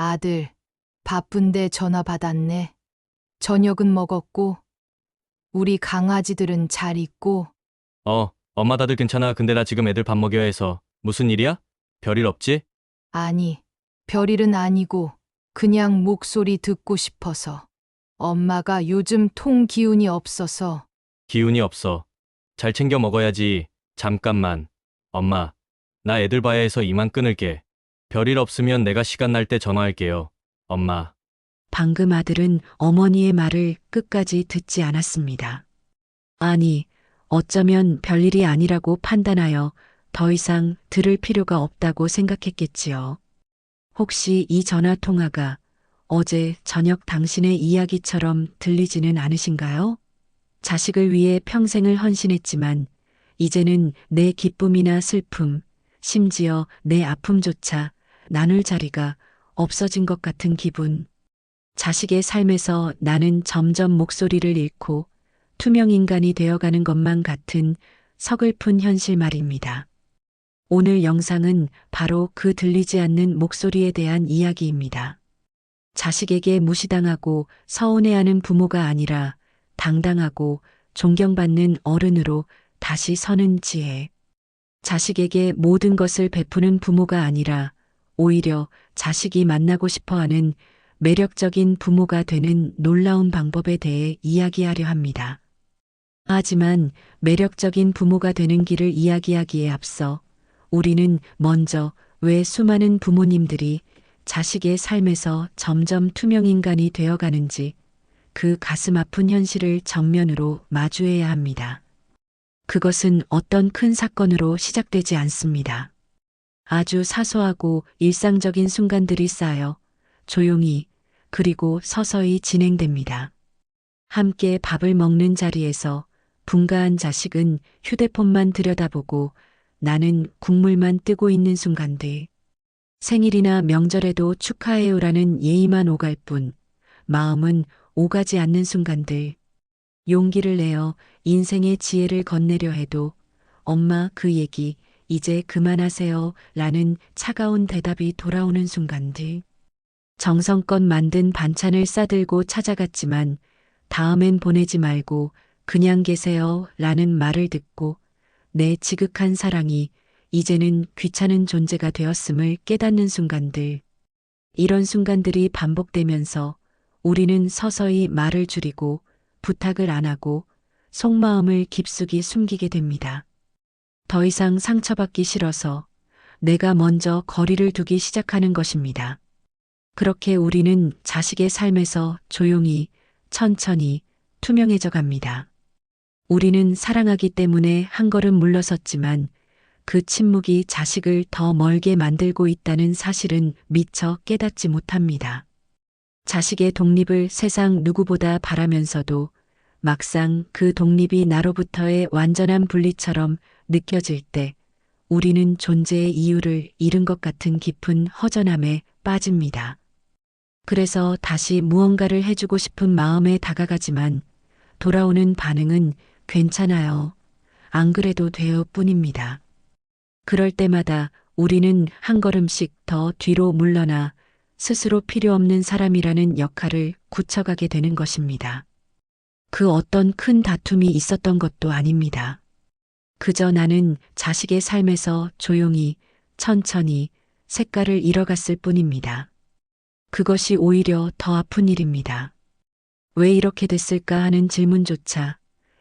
아들, 바쁜데 전화 받았네. 저녁은 먹었고, 우리 강아지들은 잘 있고, 엄마 다들 괜찮아. 근데 나 지금 애들 밥 먹여야 해서. 무슨 일이야? 별일 없지? 아니, 별일은 아니고, 그냥 목소리 듣고 싶어서. 엄마가 요즘 통 기운이 없어서, 기운이 없어. 잘 챙겨 먹어야지. 잠깐만. 엄마, 나 애들 봐야 해서 이만 끊을게. 별일 없으면 내가 시간 날 때 전화할게요. 엄마. 방금 아들은 어머니의 말을 끝까지 듣지 않았습니다. 아니, 어쩌면 별일이 아니라고 판단하여 더 이상 들을 필요가 없다고 생각했겠지요. 혹시 이 전화 통화가 어제 저녁 당신의 이야기처럼 들리지는 않으신가요? 자식을 위해 평생을 헌신했지만 이제는 내 기쁨이나 슬픔, 심지어 내 아픔조차 나눌 자리가 없어진 것 같은 기분. 자식의 삶에서 나는 점점 목소리를 잃고 투명 인간이 되어가는 것만 같은 서글픈 현실 말입니다. 오늘 영상은 바로 그 들리지 않는 목소리에 대한 이야기입니다. 자식에게 무시당하고 서운해하는 부모가 아니라 당당하고 존경받는 어른으로 다시 서는 지혜. 자식에게 모든 것을 베푸는 부모가 아니라 오히려 자식이 만나고 싶어 하는 매력적인 부모가 되는 놀라운 방법에 대해 이야기하려 합니다. 하지만 매력적인 부모가 되는 길을 이야기하기에 앞서 우리는 먼저 왜 수많은 부모님들이 자식의 삶에서 점점 투명인간이 되어가는지 그 가슴 아픈 현실을 정면으로 마주해야 합니다. 그것은 어떤 큰 사건으로 시작되지 않습니다. 아주 사소하고 일상적인 순간들이 쌓여 조용히 그리고 서서히 진행됩니다. 함께 밥을 먹는 자리에서 분가한 자식은 휴대폰만 들여다보고 나는 국물만 뜨고 있는 순간들. 생일이나 명절에도 축하해요라는 예의만 오갈 뿐 마음은 오가지 않는 순간들. 용기를 내어 인생의 지혜를 건네려 해도 엄마 그 얘기 이제 그만하세요 라는 차가운 대답이 돌아오는 순간들. 정성껏 만든 반찬을 싸들고 찾아갔지만 다음엔 보내지 말고 그냥 계세요 라는 말을 듣고 내 지극한 사랑이 이제는 귀찮은 존재가 되었음을 깨닫는 순간들. 이런 순간들이 반복되면서 우리는 서서히 말을 줄이고 부탁을 안 하고 속마음을 깊숙이 숨기게 됩니다. 더 이상 상처받기 싫어서 내가 먼저 거리를 두기 시작하는 것입니다. 그렇게 우리는 자식의 삶에서 조용히, 천천히 투명해져 갑니다. 우리는 사랑하기 때문에 한 걸음 물러섰지만 그 침묵이 자식을 더 멀게 만들고 있다는 사실은 미처 깨닫지 못합니다. 자식의 독립을 세상 누구보다 바라면서도 막상 그 독립이 나로부터의 완전한 분리처럼 느껴질 때 우리는 존재의 이유를 잃은 것 같은 깊은 허전함에 빠집니다. 그래서 다시 무언가를 해주고 싶은 마음에 다가가지만 돌아오는 반응은 괜찮아요. 안 그래도 돼요 뿐입니다. 그럴 때마다 우리는 한 걸음씩 더 뒤로 물러나 스스로 필요 없는 사람이라는 역할을 굳혀가게 되는 것입니다. 그 어떤 큰 다툼이 있었던 것도 아닙니다. 그저 나는 자식의 삶에서 조용히, 천천히 색깔을 잃어갔을 뿐입니다. 그것이 오히려 더 아픈 일입니다. 왜 이렇게 됐을까 하는 질문조차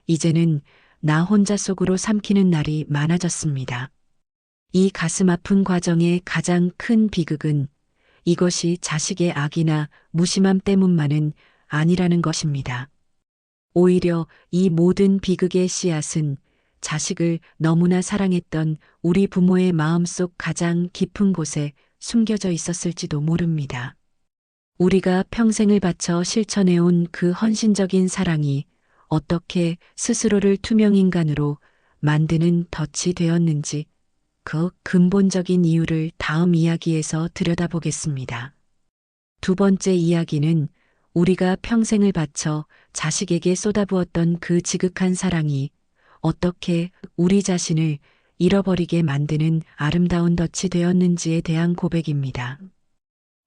이제는 나 혼자 속으로 삼키는 날이 많아졌습니다. 이 가슴 아픈 과정의 가장 큰 비극은 이것이 자식의 악이나 무심함 때문만은 아니라는 것입니다. 오히려 이 모든 비극의 씨앗은 자식을 너무나 사랑했던 우리 부모의 마음속 가장 깊은 곳에 숨겨져 있었을지도 모릅니다. 우리가 평생을 바쳐 실천해온 그 헌신적인 사랑이 어떻게 스스로를 투명인간으로 만드는 덫이 되었는지 그 근본적인 이유를 다음 이야기에서 들여다보겠습니다. 두 번째 이야기는 우리가 평생을 바쳐 자식에게 쏟아부었던 그 지극한 사랑이 어떻게 우리 자신을 잃어버리게 만드는 아름다운 덫이 되었는지에 대한 고백입니다.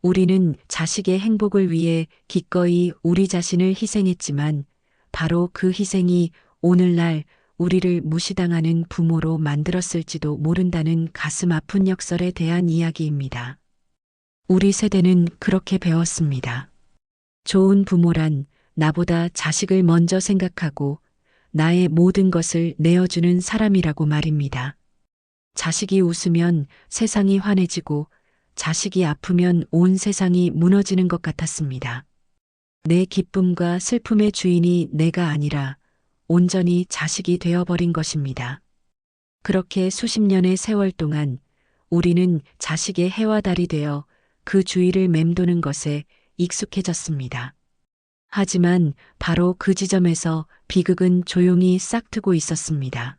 우리는 자식의 행복을 위해 기꺼이 우리 자신을 희생했지만 바로 그 희생이 오늘날 우리를 무시당하는 부모로 만들었을지도 모른다는 가슴 아픈 역설에 대한 이야기입니다. 우리 세대는 그렇게 배웠습니다. 좋은 부모란 나보다 자식을 먼저 생각하고 나의 모든 것을 내어주는 사람이라고 말입니다. 자식이 웃으면 세상이 환해지고 자식이 아프면 온 세상이 무너지는 것 같았습니다. 내 기쁨과 슬픔의 주인이 내가 아니라 온전히 자식이 되어버린 것입니다. 그렇게 수십 년의 세월 동안 우리는 자식의 해와 달이 되어 그 주위를 맴도는 것에 익숙해졌습니다. 하지만 바로 그 지점에서 비극은 조용히 싹트고 있었습니다.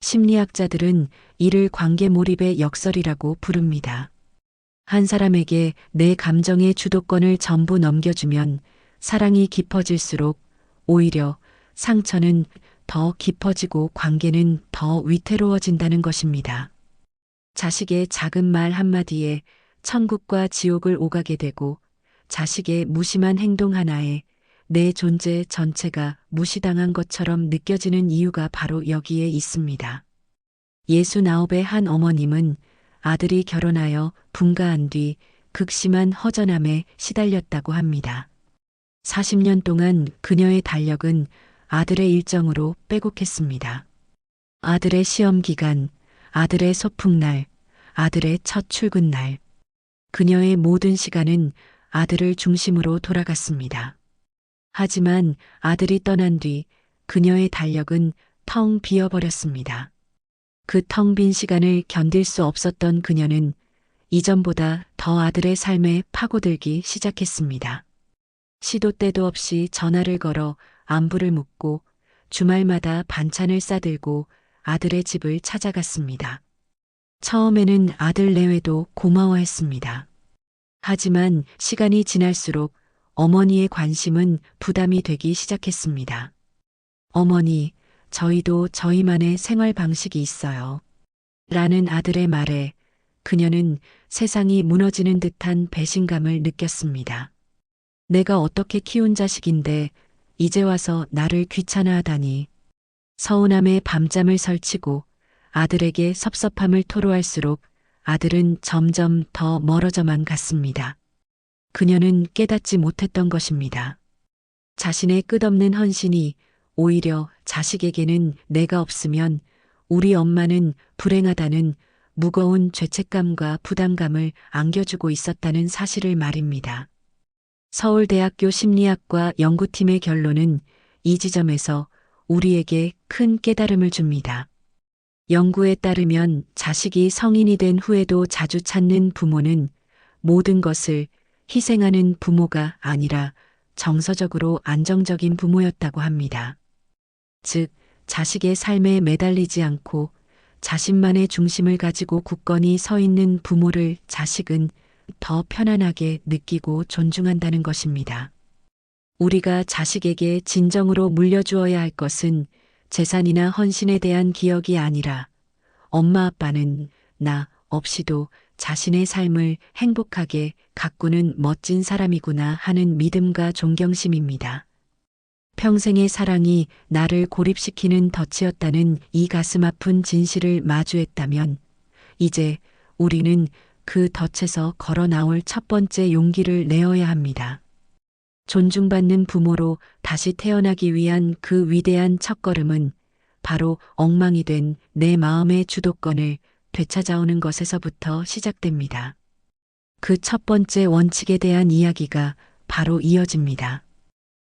심리학자들은 이를 관계 몰입의 역설이라고 부릅니다. 한 사람에게 내 감정의 주도권을 전부 넘겨주면 사랑이 깊어질수록 오히려 상처는 더 깊어지고 관계는 더 위태로워진다는 것입니다. 자식의 작은 말 한마디에 천국과 지옥을 오가게 되고 자식의 무심한 행동 하나에 내 존재 전체가 무시당한 것처럼 느껴지는 이유가 바로 여기에 있습니다. 69의 한 어머님은 아들이 결혼하여 분가한 뒤 극심한 허전함에 시달렸다고 합니다. 40년 동안 그녀의 달력은 아들의 일정으로 빼곡했습니다. 아들의 시험 기간, 아들의 소풍날, 아들의 첫 출근날. 그녀의 모든 시간은 아들을 중심으로 돌아갔습니다. 하지만 아들이 떠난 뒤 그녀의 달력은 텅 비어버렸습니다. 그 텅 빈 시간을 견딜 수 없었던 그녀는 이전보다 더 아들의 삶에 파고들기 시작했습니다. 시도 때도 없이 전화를 걸어 안부를 묻고 주말마다 반찬을 싸들고 아들의 집을 찾아갔습니다. 처음에는 아들 내외도 고마워했습니다. 하지만 시간이 지날수록 어머니의 관심은 부담이 되기 시작했습니다. 어머니, 저희도 저희만의 생활 방식이 있어요. 라는 아들의 말에 그녀는 세상이 무너지는 듯한 배신감을 느꼈습니다. 내가 어떻게 키운 자식인데 이제 와서 나를 귀찮아하다니. 서운함에 밤잠을 설치고 아들에게 섭섭함을 토로할수록 아들은 점점 더 멀어져만 갔습니다. 그녀는 깨닫지 못했던 것입니다. 자신의 끝없는 헌신이 오히려 자식에게는 내가 없으면 우리 엄마는 불행하다는 무거운 죄책감과 부담감을 안겨주고 있었다는 사실을 말입니다. 서울대학교 심리학과 연구팀의 결론은 이 지점에서 우리에게 큰 깨달음을 줍니다. 연구에 따르면 자식이 성인이 된 후에도 자주 찾는 부모는 모든 것을 희생하는 부모가 아니라 정서적으로 안정적인 부모였다고 합니다. 즉, 자식의 삶에 매달리지 않고 자신만의 중심을 가지고 굳건히 서 있는 부모를 자식은 더 편안하게 느끼고 존중한다는 것입니다. 우리가 자식에게 진정으로 물려주어야 할 것은 재산이나 헌신에 대한 기억이 아니라 엄마 아빠는 나 없이도 자신의 삶을 행복하게 가꾸는 멋진 사람이구나 하는 믿음과 존경심입니다. 평생의 사랑이 나를 고립시키는 덫이었다는 이 가슴 아픈 진실을 마주했다면 이제 우리는 그 덫에서 걸어 나올 첫 번째 용기를 내어야 합니다. 존중받는 부모로 다시 태어나기 위한 그 위대한 첫걸음은 바로 엉망이 된 내 마음의 주도권을 되찾아오는 것에서부터 시작됩니다. 그 첫 번째 원칙에 대한 이야기가 바로 이어집니다.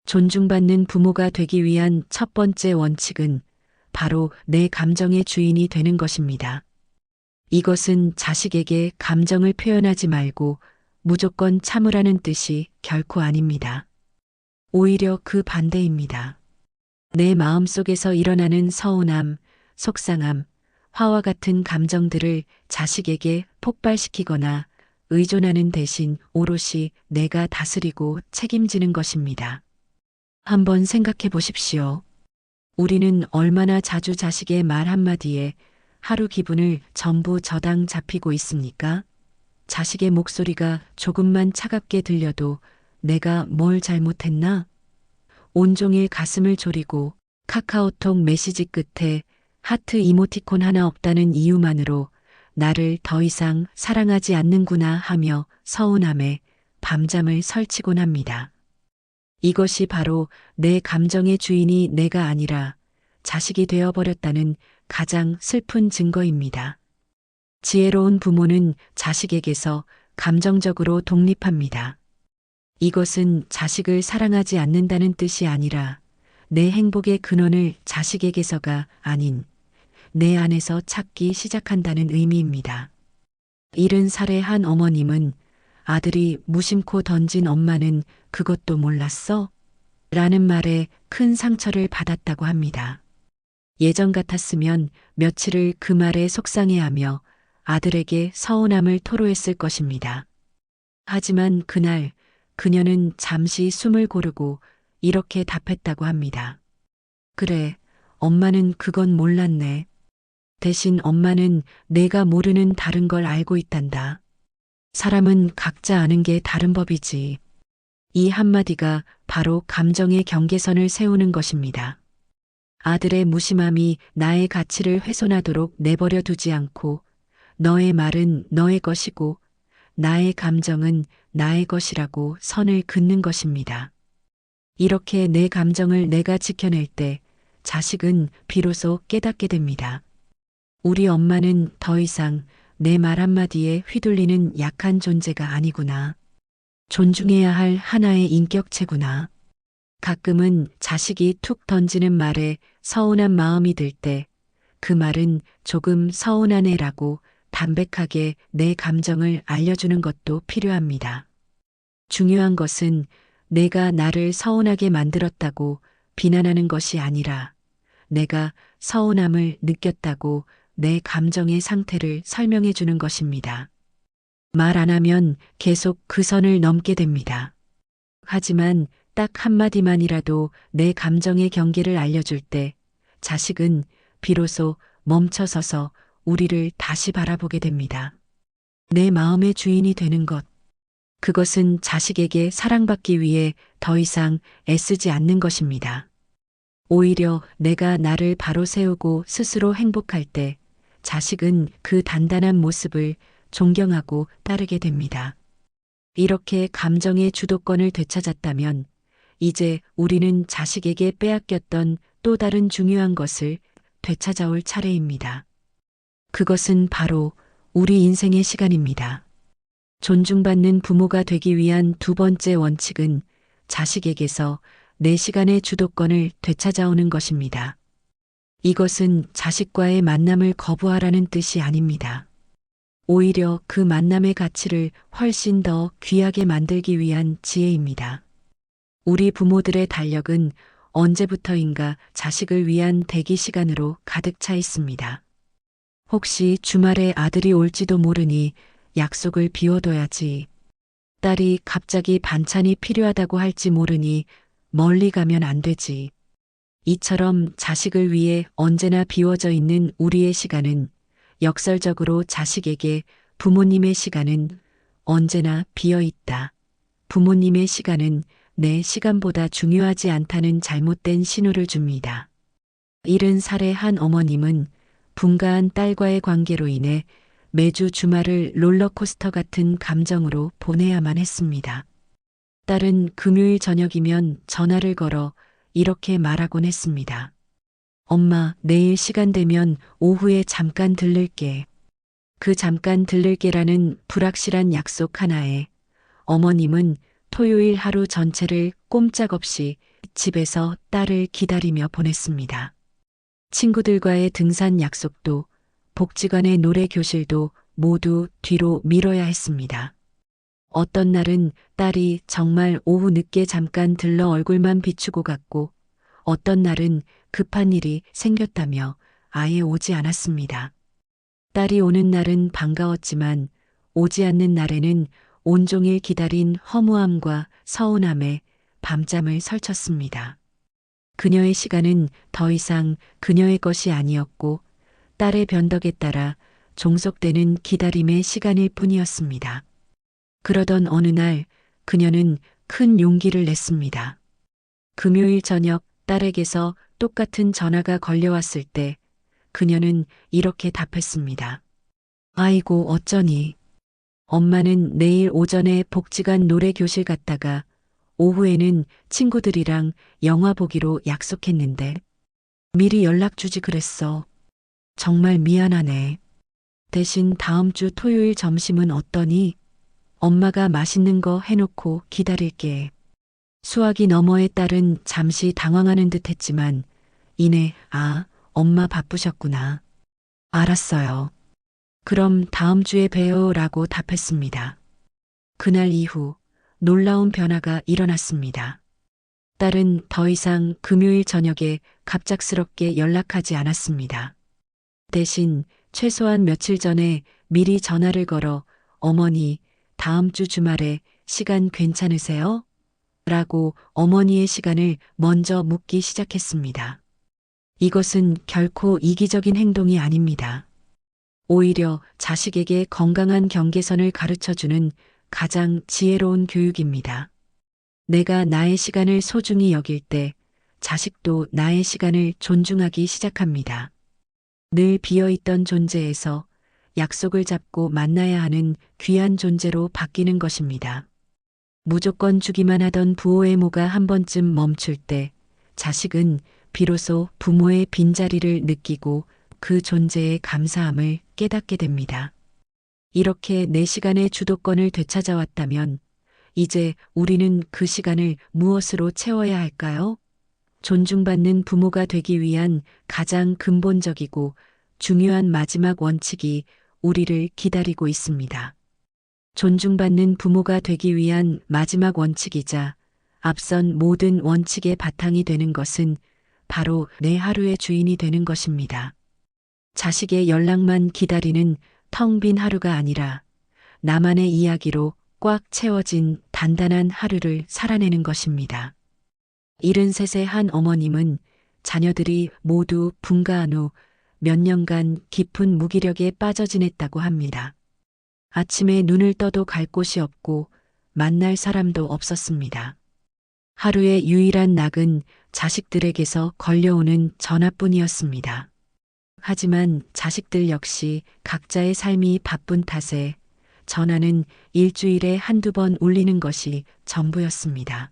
존중받는 부모가 되기 위한 첫 번째 원칙은 바로 내 감정의 주인이 되는 것입니다. 이것은 자식에게 감정을 표현하지 말고 무조건 참으라는 뜻이 결코 아닙니다. 오히려 그 반대입니다. 내 마음속에서 일어나는 서운함, 속상함, 화와 같은 감정들을 자식에게 폭발시키거나 의존하는 대신 오롯이 내가 다스리고 책임지는 것입니다. 한번 생각해 보십시오. 우리는 얼마나 자주 자식의 말 한마디에 하루 기분을 전부 저당 잡히고 있습니까? 자식의 목소리가 조금만 차갑게 들려도 내가 뭘 잘못했나? 온종일 가슴을 졸이고 카카오톡 메시지 끝에 하트 이모티콘 하나 없다는 이유만으로 나를 더 이상 사랑하지 않는구나 하며 서운함에 밤잠을 설치곤 합니다. 이것이 바로 내 감정의 주인이 내가 아니라 자식이 되어버렸다는 가장 슬픈 증거입니다. 지혜로운 부모는 자식에게서 감정적으로 독립합니다. 이것은 자식을 사랑하지 않는다는 뜻이 아니라 내 행복의 근원을 자식에게서가 아닌 내 안에서 찾기 시작한다는 의미입니다. 70살의 한 어머님은 아들이 무심코 던진 엄마는 그것도 몰랐어? 라는 말에 큰 상처를 받았다고 합니다. 예전 같았으면 며칠을 그 말에 속상해하며 아들에게 서운함을 토로했을 것입니다. 하지만 그날 그녀는 잠시 숨을 고르고 이렇게 답했다고 합니다. 그래, 엄마는 그건 몰랐네. 대신 엄마는 내가 모르는 다른 걸 알고 있단다. 사람은 각자 아는 게 다른 법이지. 이 한마디가 바로 감정의 경계선을 세우는 것입니다. 아들의 무심함이 나의 가치를 훼손하도록 내버려 두지 않고 너의 말은 너의 것이고 나의 감정은 나의 것이라고 선을 긋는 것입니다. 이렇게 내 감정을 내가 지켜낼 때 자식은 비로소 깨닫게 됩니다. 우리 엄마는 더 이상 내 말 한마디에 휘둘리는 약한 존재가 아니구나. 존중해야 할 하나의 인격체구나. 가끔은 자식이 툭 던지는 말에 서운한 마음이 들 때 그 말은 조금 서운하네라고 담백하게 내 감정을 알려주는 것도 필요합니다. 중요한 것은 내가 나를 서운하게 만들었다고 비난하는 것이 아니라 내가 서운함을 느꼈다고 내 감정의 상태를 설명해 주는 것입니다. 말 안 하면 계속 그 선을 넘게 됩니다. 하지만 딱 한마디만이라도 내 감정의 경계를 알려줄 때 자식은 비로소 멈춰서서 우리를 다시 바라보게 됩니다. 내 마음의 주인이 되는 것. 그것은 자식에게 사랑받기 위해 더 이상 애쓰지 않는 것입니다. 오히려 내가 나를 바로 세우고 스스로 행복할 때 자식은 그 단단한 모습을 존경하고 따르게 됩니다. 이렇게 감정의 주도권을 되찾았다면 이제 우리는 자식에게 빼앗겼던 또 다른 중요한 것을 되찾아올 차례입니다. 그것은 바로 우리 인생의 시간입니다. 존중받는 부모가 되기 위한 두 번째 원칙은 자식에게서 내 시간의 주도권을 되찾아오는 것입니다. 이것은 자식과의 만남을 거부하라는 뜻이 아닙니다. 오히려 그 만남의 가치를 훨씬 더 귀하게 만들기 위한 지혜입니다. 우리 부모들의 달력은 언제부터인가 자식을 위한 대기 시간으로 가득 차 있습니다. 혹시 주말에 아들이 올지도 모르니 약속을 비워둬야지. 딸이 갑자기 반찬이 필요하다고 할지 모르니 멀리 가면 안 되지. 이처럼 자식을 위해 언제나 비워져 있는 우리의 시간은 역설적으로 자식에게 부모님의 시간은 언제나 비어 있다. 부모님의 시간은 내 시간보다 중요하지 않다는 잘못된 신호를 줍니다. 70살의 한 어머님은 분가한 딸과의 관계로 인해 매주 주말을 롤러코스터 같은 감정으로 보내야만 했습니다. 딸은 금요일 저녁이면 전화를 걸어 이렇게 말하곤 했습니다. 엄마, 내일 시간 되면 오후에 잠깐 들를게. 그 잠깐 들를게라는 불확실한 약속 하나에 어머님은 토요일 하루 전체를 꼼짝없이 집에서 딸을 기다리며 보냈습니다. 친구들과의 등산 약속도 복지관의 노래 교실도 모두 뒤로 미뤄야 했습니다. 어떤 날은 딸이 정말 오후 늦게 잠깐 들러 얼굴만 비추고 갔고 어떤 날은 급한 일이 생겼다며 아예 오지 않았습니다. 딸이 오는 날은 반가웠지만 오지 않는 날에는 온종일 기다린 허무함과 서운함에 밤잠을 설쳤습니다. 그녀의 시간은 더 이상 그녀의 것이 아니었고 딸의 변덕에 따라 종속되는 기다림의 시간일 뿐이었습니다. 그러던 어느 날 그녀는 큰 용기를 냈습니다. 금요일 저녁 딸에게서 똑같은 전화가 걸려왔을 때 그녀는 이렇게 답했습니다. 아이고, 어쩌니. 엄마는 내일 오전에 복지관 노래 교실 갔다가 오후에는 친구들이랑 영화 보기로 약속했는데 미리 연락 주지 그랬어. 정말 미안하네. 대신 다음 주 토요일 점심은 어떠니? 엄마가 맛있는 거 해놓고 기다릴게. 수화기 너머의 딸은 잠시 당황하는 듯 했지만 이내 엄마 바쁘셨구나. 알았어요. 그럼 다음 주에 봬요라고 답했습니다. 그날 이후 놀라운 변화가 일어났습니다. 딸은 더 이상 금요일 저녁에 갑작스럽게 연락하지 않았습니다. 대신 최소한 며칠 전에 미리 전화를 걸어 어머니, 다음 주 주말에 시간 괜찮으세요? 라고 어머니의 시간을 먼저 묻기 시작했습니다. 이것은 결코 이기적인 행동이 아닙니다. 오히려 자식에게 건강한 경계선을 가르쳐주는 가장 지혜로운 교육입니다. 내가 나의 시간을 소중히 여길 때 자식도 나의 시간을 존중하기 시작합니다. 늘 비어있던 존재에서 약속을 잡고 만나야 하는 귀한 존재로 바뀌는 것입니다. 무조건 주기만 하던 부모의 모가 한 번쯤 멈출 때 자식은 비로소 부모의 빈자리를 느끼고 그 존재의 감사함을 깨닫게 됩니다. 이렇게 내 시간의 주도권을 되찾아왔다면 이제 우리는 그 시간을 무엇으로 채워야 할까요? 존중받는 부모가 되기 위한 가장 근본적이고 중요한 마지막 원칙이 우리를 기다리고 있습니다. 존중받는 부모가 되기 위한 마지막 원칙이자 앞선 모든 원칙의 바탕이 되는 것은 바로 내 하루의 주인이 되는 것입니다. 자식의 연락만 기다리는 텅 빈 하루가 아니라 나만의 이야기로 꽉 채워진 단단한 하루를 살아내는 것입니다. 73세 한 어머님은 자녀들이 모두 분가한 후 몇 년간 깊은 무기력에 빠져 지냈다고 합니다. 아침에 눈을 떠도 갈 곳이 없고 만날 사람도 없었습니다. 하루의 유일한 낙은 자식들에게서 걸려오는 전화뿐이었습니다. 하지만 자식들 역시 각자의 삶이 바쁜 탓에 전화는 일주일에 한두 번 울리는 것이 전부였습니다.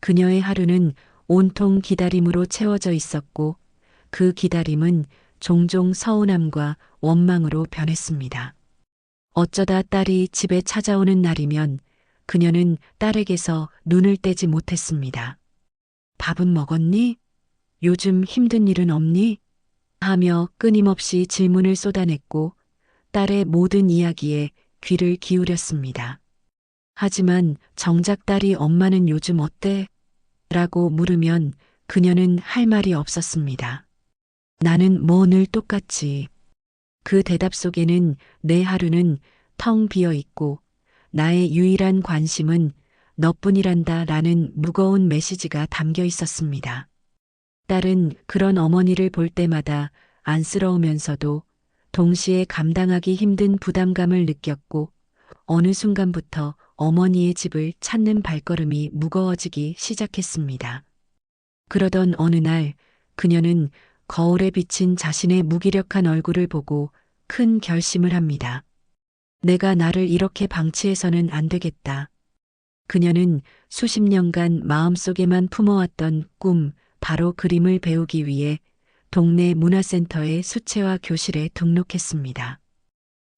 그녀의 하루는 온통 기다림으로 채워져 있었고 그 기다림은 종종 서운함과 원망으로 변했습니다. 어쩌다 딸이 집에 찾아오는 날이면 그녀는 딸에게서 눈을 떼지 못했습니다. 밥은 먹었니? 요즘 힘든 일은 없니? 하며 끊임없이 질문을 쏟아냈고 딸의 모든 이야기에 귀를 기울였습니다. 하지만 정작 딸이 엄마는 요즘 어때? 라고 물으면 그녀는 할 말이 없었습니다. 나는 뭐 늘 똑같지. 그 대답 속에는 내 하루는 텅 비어 있고 나의 유일한 관심은 너뿐이란다 라는 무거운 메시지가 담겨 있었습니다. 딸은 그런 어머니를 볼 때마다 안쓰러우면서도 동시에 감당하기 힘든 부담감을 느꼈고 어느 순간부터 어머니의 집을 찾는 발걸음이 무거워지기 시작했습니다. 그러던 어느 날 그녀는 거울에 비친 자신의 무기력한 얼굴을 보고 큰 결심을 합니다. 내가 나를 이렇게 방치해서는 안 되겠다. 그녀는 수십 년간 마음속에만 품어왔던 꿈, 바로 그림을 배우기 위해 동네 문화센터의 수채화 교실에 등록했습니다.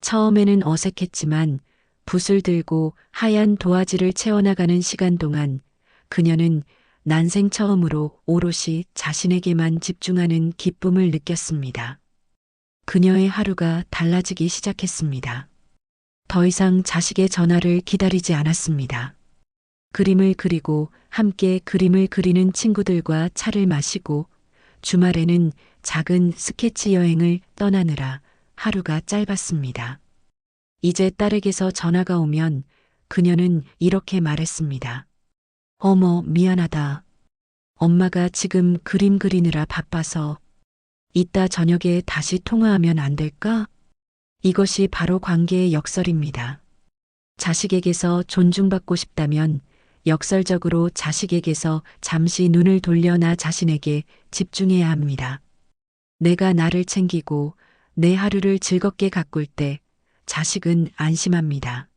처음에는 어색했지만 붓을 들고 하얀 도화지를 채워나가는 시간 동안 그녀는 난생 처음으로 오롯이 자신에게만 집중하는 기쁨을 느꼈습니다. 그녀의 하루가 달라지기 시작했습니다. 더 이상 자식의 전화를 기다리지 않았습니다. 그림을 그리고 함께 그림을 그리는 친구들과 차를 마시고 주말에는 작은 스케치 여행을 떠나느라 하루가 짧았습니다. 이제 딸에게서 전화가 오면 그녀는 이렇게 말했습니다. 어머, 미안하다. 엄마가 지금 그림 그리느라 바빠서 이따 저녁에 다시 통화하면 안 될까? 이것이 바로 관계의 역설입니다. 자식에게서 존중받고 싶다면 역설적으로 자식에게서 잠시 눈을 돌려 나 자신에게 집중해야 합니다. 내가 나를 챙기고 내 하루를 즐겁게 가꿀 때 자식은 안심합니다.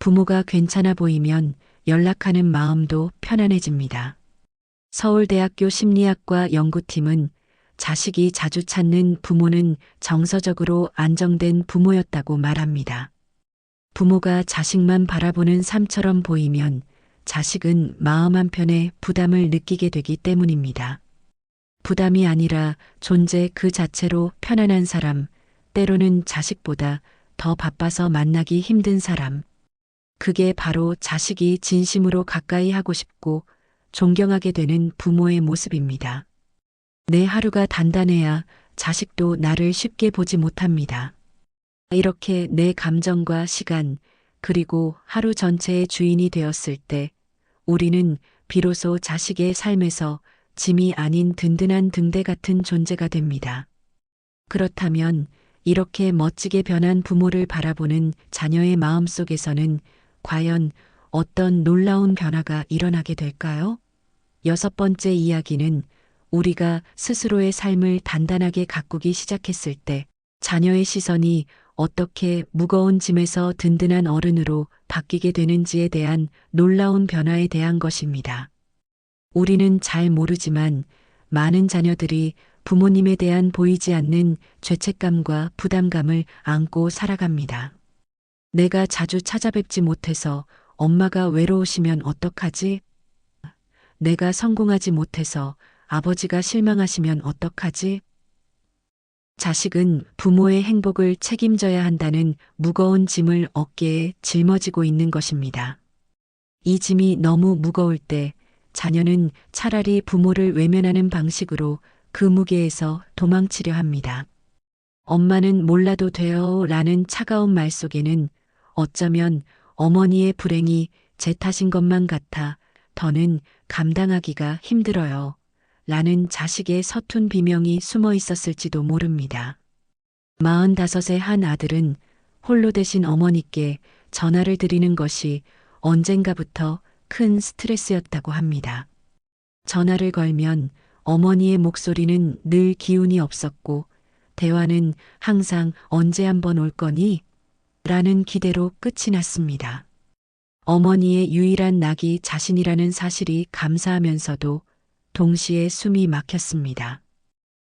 부모가 괜찮아 보이면 연락하는 마음도 편안해집니다. 서울대학교 심리학과 연구팀은 자식이 자주 찾는 부모는 정서적으로 안정된 부모였다고 말합니다. 부모가 자식만 바라보는 삶처럼 보이면 자식은 마음 한편에 부담을 느끼게 되기 때문입니다. 부담이 아니라 존재 그 자체로 편안한 사람, 때로는 자식보다 더 바빠서 만나기 힘든 사람. 그게 바로 자식이 진심으로 가까이 하고 싶고 존경하게 되는 부모의 모습입니다. 내 하루가 단단해야 자식도 나를 쉽게 보지 못합니다. 이렇게 내 감정과 시간, 그리고 하루 전체의 주인이 되었을 때 우리는 비로소 자식의 삶에서 짐이 아닌 든든한 등대 같은 존재가 됩니다. 그렇다면 이렇게 멋지게 변한 부모를 바라보는 자녀의 마음 속에서는 과연 어떤 놀라운 변화가 일어나게 될까요? 6번째 이야기는 우리가 스스로의 삶을 단단하게 가꾸기 시작했을 때 자녀의 시선이 어떻게 무거운 짐에서 든든한 어른으로 바뀌게 되는지에 대한 놀라운 변화에 대한 것입니다. 우리는 잘 모르지만 많은 자녀들이 부모님에 대한 보이지 않는 죄책감과 부담감을 안고 살아갑니다. 내가 자주 찾아뵙지 못해서 엄마가 외로우시면 어떡하지? 내가 성공하지 못해서 아버지가 실망하시면 어떡하지? 자식은 부모의 행복을 책임져야 한다는 무거운 짐을 어깨에 짊어지고 있는 것입니다. 이 짐이 너무 무거울 때 자녀는 차라리 부모를 외면하는 방식으로 그 무게에서 도망치려 합니다. 엄마는 몰라도 돼요 라는 차가운 말 속에는 어쩌면 어머니의 불행이 제 탓인 것만 같아 더는 감당하기가 힘들어요 라는 자식의 서툰 비명이 숨어 있었을지도 모릅니다. 45의 한 아들은 홀로 되신 어머니께 전화를 드리는 것이 언젠가부터 큰 스트레스였다고 합니다. 전화를 걸면 어머니의 목소리는 늘 기운이 없었고 대화는 항상 언제 한번 올 거니? 라는 기대로 끝이 났습니다. 어머니의 유일한 낙이 자신이라는 사실이 감사하면서도 동시에 숨이 막혔습니다.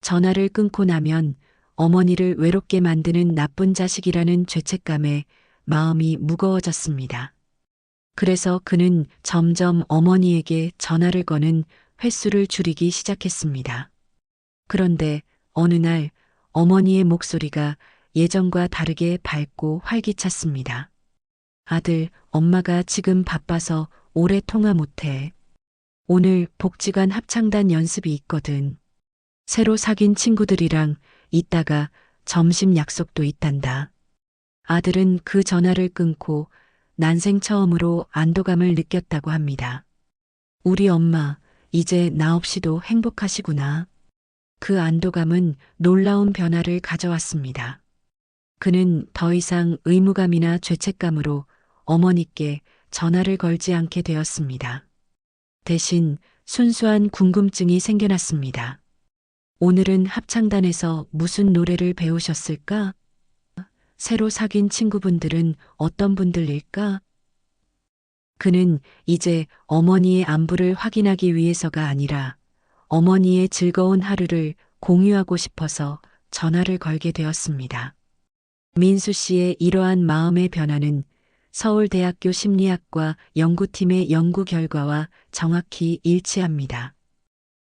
전화를 끊고 나면 어머니를 외롭게 만드는 나쁜 자식이라는 죄책감에 마음이 무거워졌습니다. 그래서 그는 점점 어머니에게 전화를 거는 횟수를 줄이기 시작했습니다. 그런데 어느 날 어머니의 목소리가 예전과 다르게 밝고 활기찼습니다. 아들, 엄마가 지금 바빠서 오래 통화 못해. 오늘 복지관 합창단 연습이 있거든. 새로 사귄 친구들이랑 이따가 점심 약속도 있단다. 아들은 그 전화를 끊고 난생 처음으로 안도감을 느꼈다고 합니다. 우리 엄마, 이제 나 없이도 행복하시구나. 그 안도감은 놀라운 변화를 가져왔습니다. 그는 더 이상 의무감이나 죄책감으로 어머니께 전화를 걸지 않게 되었습니다. 대신 순수한 궁금증이 생겨났습니다. 오늘은 합창단에서 무슨 노래를 배우셨을까? 새로 사귄 친구분들은 어떤 분들일까? 그는 이제 어머니의 안부를 확인하기 위해서가 아니라 어머니의 즐거운 하루를 공유하고 싶어서 전화를 걸게 되었습니다. 민수 씨의 이러한 마음의 변화는 서울대학교 심리학과 연구팀의 연구 결과와 정확히 일치합니다.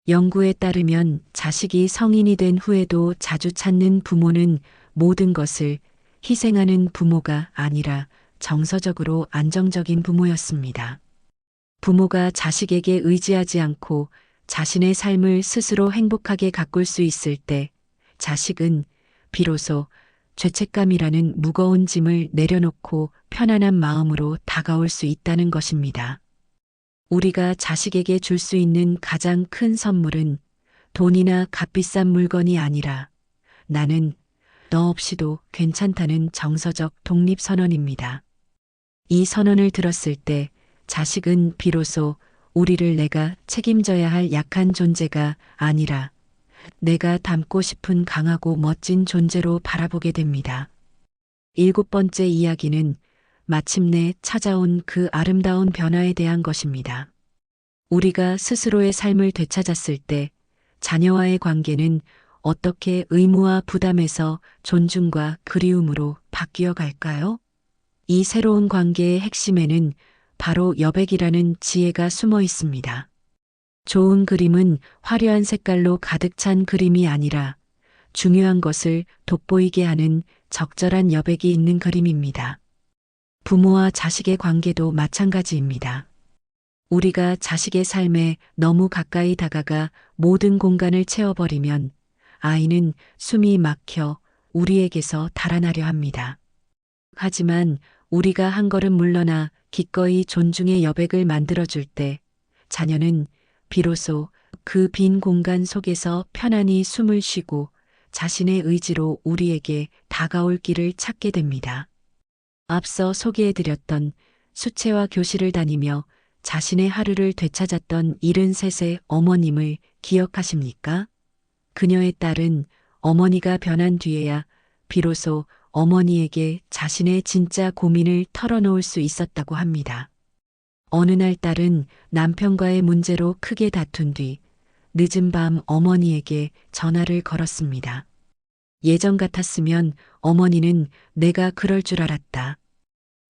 연구에 따르면 자식이 성인이 된 후에도 자주 찾는 부모는 모든 것을 희생하는 부모가 아니라 정서적으로 안정적인 부모였습니다. 부모가 자식에게 의지하지 않고 자신의 삶을 스스로 행복하게 가꿀 수 있을 때 자식은 비로소 죄책감이라는 무거운 짐을 내려놓고 편안한 마음으로 다가올 수 있다는 것입니다. 우리가 자식에게 줄 수 있는 가장 큰 선물은 돈이나 값비싼 물건이 아니라 나는 너 없이도 괜찮다는 정서적 독립선언입니다. 이 선언을 들었을 때 자식은 비로소 우리를 내가 책임져야 할 약한 존재가 아니라 내가 닮고 싶은 강하고 멋진 존재로 바라보게 됩니다. 7번째 이야기는 마침내 찾아온 그 아름다운 변화에 대한 것입니다. 우리가 스스로의 삶을 되찾았을 때 자녀와의 관계는 어떻게 의무와 부담에서 존중과 그리움으로 바뀌어 갈까요? 이 새로운 관계의 핵심에는 바로 여백이라는 지혜가 숨어 있습니다. 좋은 그림은 화려한 색깔로 가득 찬 그림이 아니라 중요한 것을 돋보이게 하는 적절한 여백이 있는 그림입니다. 부모와 자식의 관계도 마찬가지입니다. 우리가 자식의 삶에 너무 가까이 다가가 모든 공간을 채워버리면 아이는 숨이 막혀 우리에게서 달아나려 합니다. 하지만 우리가 한 걸음 물러나 기꺼이 존중의 여백을 만들어줄 때 자녀는 비로소 그 빈 공간 속에서 편안히 숨을 쉬고 자신의 의지로 우리에게 다가올 길을 찾게 됩니다. 앞서 소개해드렸던 수채화 교실을 다니며 자신의 하루를 되찾았던 73세 어머님을 기억하십니까? 그녀의 딸은 어머니가 변한 뒤에야 비로소 어머니에게 자신의 진짜 고민을 털어놓을 수 있었다고 합니다. 어느 날 딸은 남편과의 문제로 크게 다툰 뒤 늦은 밤 어머니에게 전화를 걸었습니다. 예전 같았으면 어머니는 내가 그럴 줄 알았다.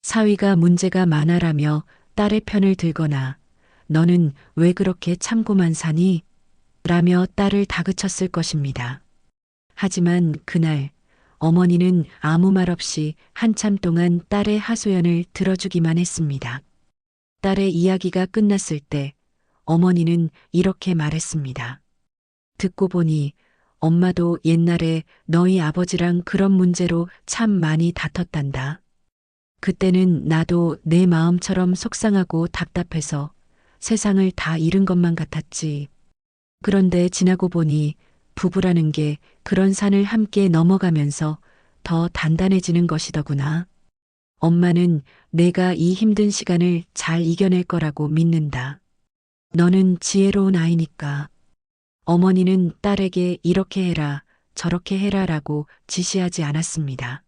사위가 문제가 많아라며 딸의 편을 들거나 너는 왜 그렇게 참고만 사니? 라며 딸을 다그쳤을 것입니다. 하지만 그날 어머니는 아무 말 없이 한참 동안 딸의 하소연을 들어주기만 했습니다. 딸의 이야기가 끝났을 때 어머니는 이렇게 말했습니다. 듣고 보니 엄마도 옛날에 너희 아버지랑 그런 문제로 참 많이 다퉜단다. 그때는 나도 내 마음처럼 속상하고 답답해서 세상을 다 잃은 것만 같았지. 그런데 지나고 보니 부부라는 게 그런 산을 함께 넘어가면서 더 단단해지는 것이더구나. 엄마는 내가 이 힘든 시간을 잘 이겨낼 거라고 믿는다. 너는 지혜로운 아이니까. 어머니는 딸에게 이렇게 해라, 저렇게 해라라고 지시하지 않았습니다.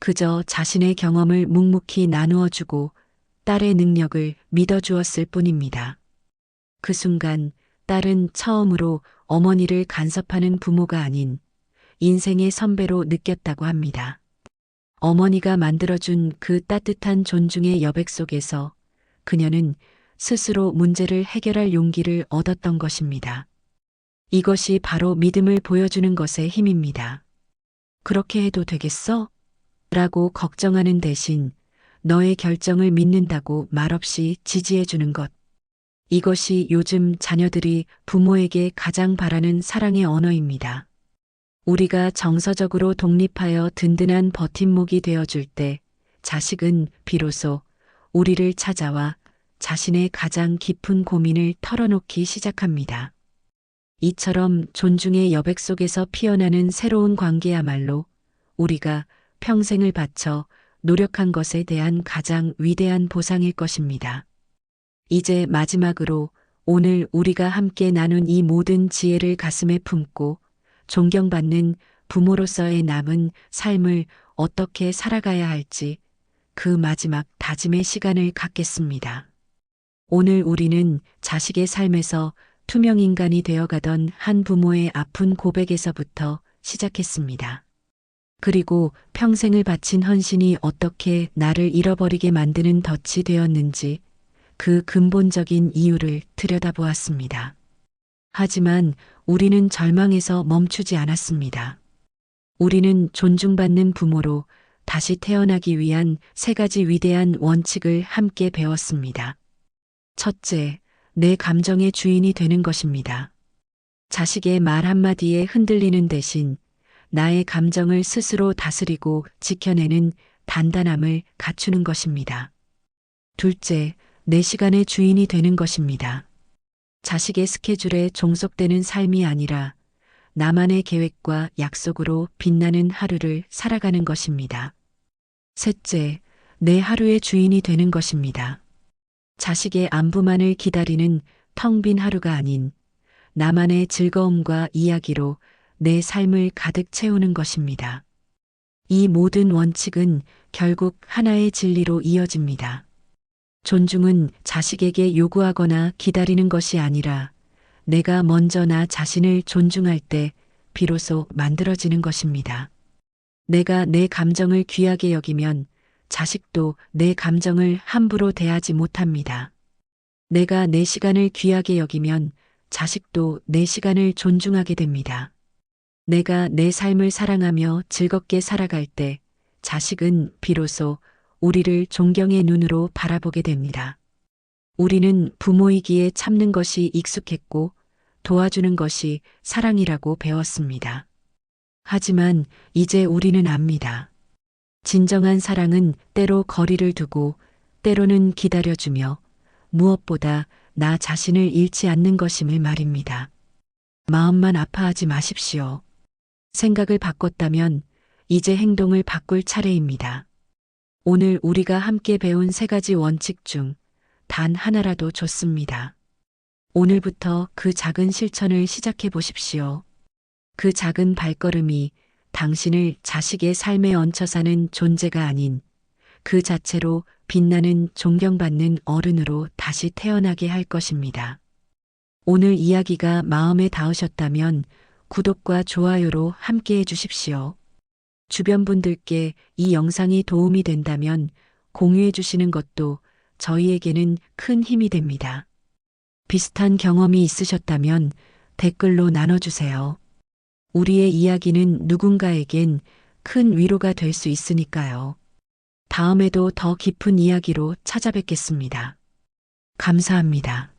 그저 자신의 경험을 묵묵히 나누어 주고 딸의 능력을 믿어주었을 뿐입니다. 그 순간 딸은 처음으로 어머니를 간섭하는 부모가 아닌 인생의 선배로 느꼈다고 합니다. 어머니가 만들어준 그 따뜻한 존중의 여백 속에서 그녀는 스스로 문제를 해결할 용기를 얻었던 것입니다. 이것이 바로 믿음을 보여주는 것의 힘입니다. 그렇게 해도 되겠어? 라고 걱정하는 대신 너의 결정을 믿는다고 말없이 지지해주는 것. 이것이 요즘 자녀들이 부모에게 가장 바라는 사랑의 언어입니다. 우리가 정서적으로 독립하여 든든한 버팀목이 되어줄 때 자식은 비로소 우리를 찾아와 자신의 가장 깊은 고민을 털어놓기 시작합니다. 이처럼 존중의 여백 속에서 피어나는 새로운 관계야말로 우리가 평생을 바쳐 노력한 것에 대한 가장 위대한 보상일 것입니다. 이제 마지막으로 오늘 우리가 함께 나눈 이 모든 지혜를 가슴에 품고 존경받는 부모로서의 남은 삶을 어떻게 살아가야 할지 그 마지막 다짐의 시간을 갖겠습니다. 오늘 우리는 자식의 삶에서 투명인간이 되어가던 한 부모의 아픈 고백에서부터 시작했습니다. 그리고 평생을 바친 헌신이 어떻게 나를 잃어버리게 만드는 덫이 되었는지 그 근본적인 이유를 들여다보았습니다. 하지만 우리는 절망에서 멈추지 않았습니다. 우리는 존중받는 부모로 다시 태어나기 위한 3가지 위대한 원칙을 함께 배웠습니다. 첫째, 내 감정의 주인이 되는 것입니다. 자식의 말 한마디에 흔들리는 대신 나의 감정을 스스로 다스리고 지켜내는 단단함을 갖추는 것입니다. 둘째, 내 시간의 주인이 되는 것입니다. 자식의 스케줄에 종속되는 삶이 아니라 나만의 계획과 약속으로 빛나는 하루를 살아가는 것입니다. 셋째, 내 하루의 주인이 되는 것입니다. 자식의 안부만을 기다리는 텅 빈 하루가 아닌 나만의 즐거움과 이야기로 내 삶을 가득 채우는 것입니다. 이 모든 원칙은 결국 하나의 진리로 이어집니다. 존중은 자식에게 요구하거나 기다리는 것이 아니라 내가 먼저 나 자신을 존중할 때 비로소 만들어지는 것입니다. 내가 내 감정을 귀하게 여기면 자식도 내 감정을 함부로 대하지 못합니다. 내가 내 시간을 귀하게 여기면 자식도 내 시간을 존중하게 됩니다. 내가 내 삶을 사랑하며 즐겁게 살아갈 때 자식은 비로소 우리를 존경의 눈으로 바라보게 됩니다. 우리는 부모이기에 참는 것이 익숙했고 도와주는 것이 사랑이라고 배웠습니다. 하지만 이제 우리는 압니다. 진정한 사랑은 때로 거리를 두고 때로는 기다려주며 무엇보다 나 자신을 잃지 않는 것임을 말입니다. 마음만 아파하지 마십시오. 생각을 바꿨다면 이제 행동을 바꿀 차례입니다. 오늘 우리가 함께 배운 3가지 원칙 중 단 하나라도 좋습니다. 오늘부터 그 작은 실천을 시작해 보십시오. 그 작은 발걸음이 당신을 자식의 삶에 얹혀 사는 존재가 아닌 그 자체로 빛나는 존경받는 어른으로 다시 태어나게 할 것입니다. 오늘 이야기가 마음에 닿으셨다면 구독과 좋아요로 함께 해주십시오. 주변 분들께 이 영상이 도움이 된다면 공유해 주시는 것도 저희에게는 큰 힘이 됩니다. 비슷한 경험이 있으셨다면 댓글로 나눠주세요. 우리의 이야기는 누군가에겐 큰 위로가 될 수 있으니까요. 다음에도 더 깊은 이야기로 찾아뵙겠습니다. 감사합니다.